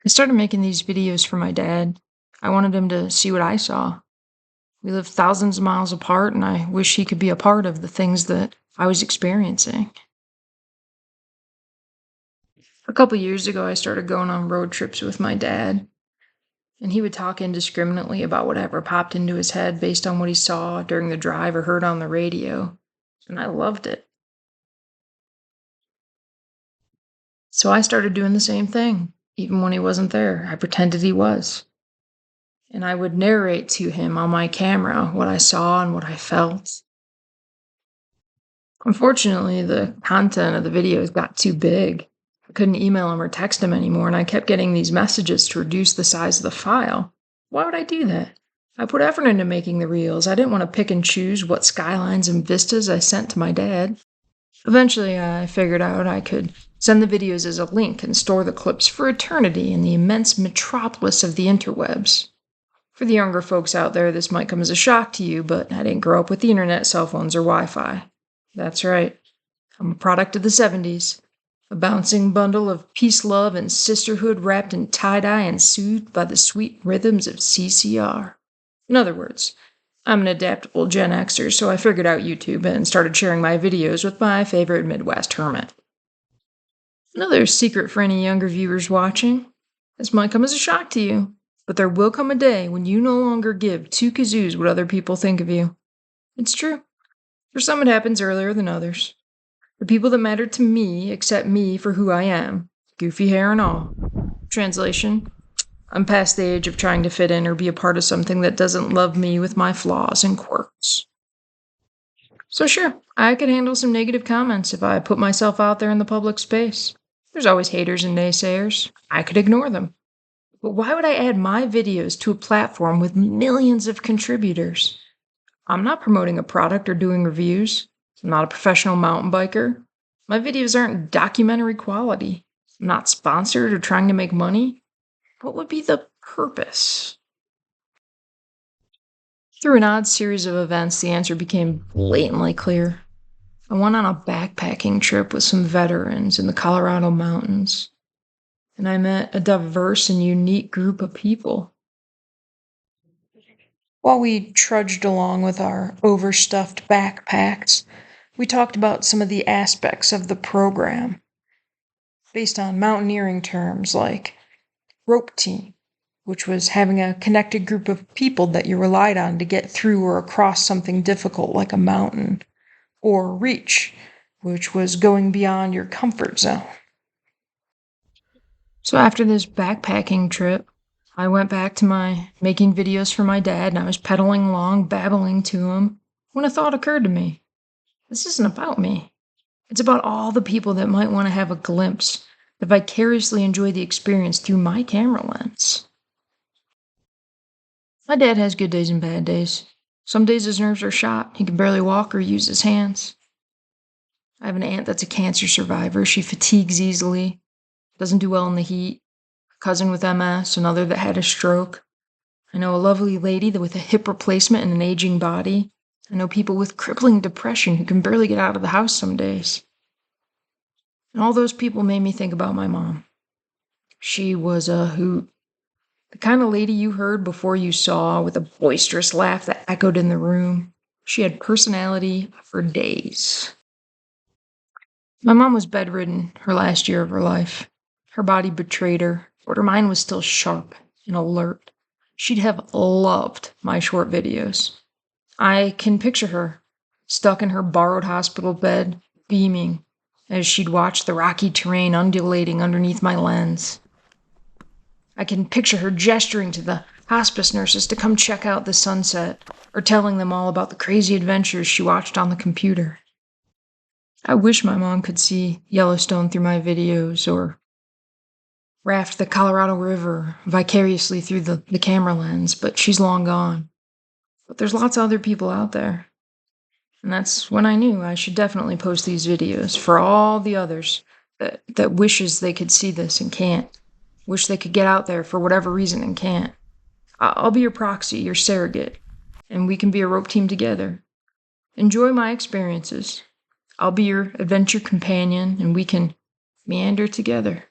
I started making these videos for my dad. I wanted him to see what I saw. We live thousands of miles apart, and I wish he could be a part of the things that I was experiencing. A couple years ago, I started going on road trips with my dad, and he would talk indiscriminately about whatever popped into his head based on what he saw during the drive or heard on the radio, and I loved it. So I started doing the same thing, even when he wasn't there. I pretended he was. And I would narrate to him on my camera what I saw and what I felt. Unfortunately, the content of the videos got too big. I couldn't email him or text him anymore, and I kept getting these messages to reduce the size of the file. Why would I do that? I put effort into making the reels. I didn't want to pick and choose what skylines and vistas I sent to my dad. Eventually, I figured out I could send the videos as a link and store the clips for eternity in the immense metropolis of the interwebs. For the younger folks out there, this might come as a shock to you, but I didn't grow up with the internet, cell phones, or Wi Fi. That's right. I'm a product of the 70s. A bouncing bundle of peace, love, and sisterhood wrapped in tie-dye and soothed by the sweet rhythms of CCR. In other words, I'm an adaptable Gen Xer, so I figured out YouTube and started sharing my videos with my favorite Midwest hermit. Another secret for any younger viewers watching. This might come as a shock to you, but there will come a day when you no longer give two kazoos what other people think of you. It's true. For some, it happens earlier than others. The people that matter to me accept me for who I am, goofy hair and all. Translation: I'm past the age of trying to fit in or be a part of something that doesn't love me with my flaws and quirks. So sure, I could handle some negative comments if I put myself out there in the public space. There's always haters and naysayers. I could ignore them. But why would I add my videos to a platform with millions of contributors? I'm not promoting a product or doing reviews. I'm not a professional mountain biker. My videos aren't documentary quality. I'm not sponsored or trying to make money. What would be the purpose? Through an odd series of events, the answer became blatantly clear. I went on a backpacking trip with some veterans in the Colorado mountains, and I met a diverse and unique group of people. While we trudged along with our overstuffed backpacks, we talked about some of the aspects of the program based on mountaineering terms like rope team, which was having a connected group of people that you relied on to get through or across something difficult like a mountain, or reach, which was going beyond your comfort zone. So after this backpacking trip, I went back to my making videos for my dad, and I was pedaling along, babbling to him, when a thought occurred to me. This isn't about me. It's about all the people that might want to have a glimpse, that vicariously enjoy the experience through my camera lens. My dad has good days and bad days. Some days his nerves are shot. He can barely walk or use his hands. I have an aunt that's a cancer survivor. She fatigues easily, doesn't do well in the heat. A cousin with MS, another that had a stroke. I know a lovely lady with a hip replacement and an aging body. I know people with crippling depression who can barely get out of the house some days. And all those people made me think about my mom. She was a hoot. The kind of lady you heard before you saw, with a boisterous laugh that echoed in the room. She had personality for days. My mom was bedridden her last year of her life. Her body betrayed her, but her mind was still sharp and alert. She'd have loved my short videos. I can picture her, stuck in her borrowed hospital bed, beaming, as she'd watch the rocky terrain undulating underneath my lens. I can picture her gesturing to the hospice nurses to come check out the sunset, or telling them all about the crazy adventures she watched on the computer. I wish my mom could see Yellowstone through my videos, or raft the Colorado River vicariously through the camera lens, but she's long gone. But there's lots of other people out there. And that's when I knew I should definitely post these videos for all the others that wishes they could see this and can't. Wish they could get out there for whatever reason and can't. I'll be your proxy, your surrogate, and we can be a rope team together. Enjoy my experiences. I'll be your adventure companion, and we can meander together.